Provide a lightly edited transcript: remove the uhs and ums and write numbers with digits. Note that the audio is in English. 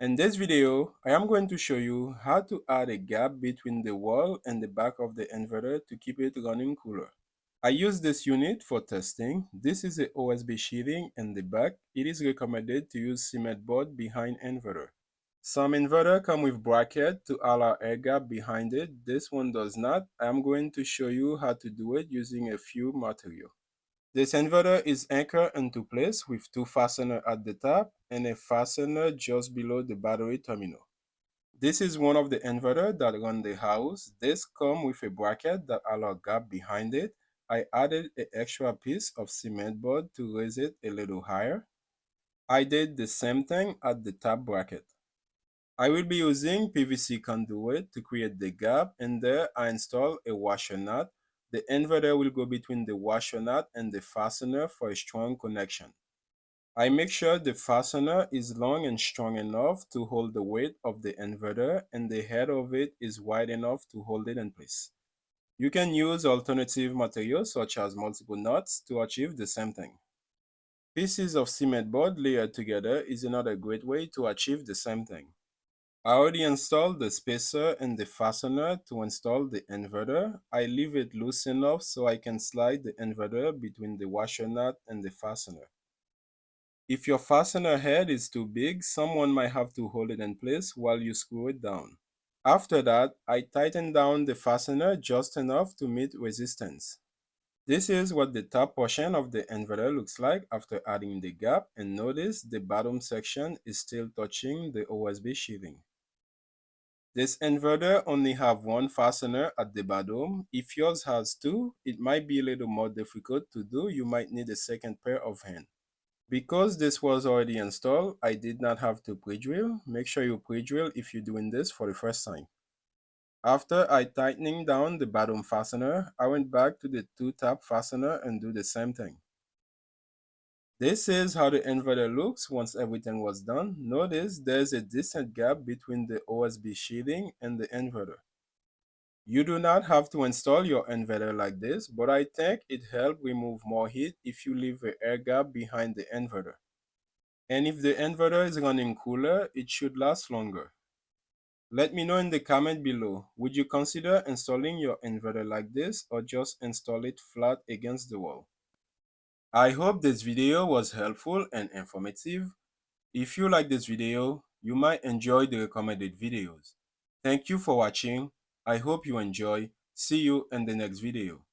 In this video, I am going to show you how to add a gap between the wall and the back of the inverter to keep it running cooler. I use this unit for testing. This is a OSB sheathing in the back. It is recommended to use cement board behind inverter. Some inverter come with bracket to allow air gap behind it. This one does not. I am going to show you how to do it using a few material. This inverter is anchored into place with two fasteners at the top and a fastener just below the battery terminal. This is one of the inverters that run the house. This comes with a bracket that allows gap behind it. I added an extra piece of cement board to raise it a little higher. I did the same thing at the top bracket. I will be using PVC conduit to create the gap, and there I install a washer nut. The inverter will go between the washer nut and the fastener for a strong connection. I make sure the fastener is long and strong enough to hold the weight of the inverter, and the head of it is wide enough to hold it in place. You can use alternative materials such as multiple nuts to achieve the same thing. Pieces of cement board layered together is another great way to achieve the same thing. I already installed the spacer and the fastener to install the inverter. I leave it loose enough so I can slide the inverter between the washer nut and the fastener. If your fastener head is too big, someone might have to hold it in place while you screw it down. After that, I tighten down the fastener just enough to meet resistance. This is what the top portion of the inverter looks like after adding the gap, and notice the bottom section is still touching the OSB sheathing. This inverter only have one fastener at the bottom. If yours has two, it might be a little more difficult to do. You might need a second pair of hands. Because this was already installed, I did not have to pre-drill. Make sure you pre-drill if you're doing this for the first time. After I tightening down the bottom fastener, I went back to the two top fastener and do the same thing. This is how the inverter looks once everything was done. Notice there's a decent gap between the OSB sheathing and the inverter. You do not have to install your inverter like this, but I think it helps remove more heat if you leave an air gap behind the inverter. And if the inverter is running cooler, it should last longer. Let me know in the comment below, would you consider installing your inverter like this or just install it flat against the wall? I hope this video was helpful and informative. If you like this video, you might enjoy the recommended videos. Thank you for watching. I hope you enjoy. See you in the next video.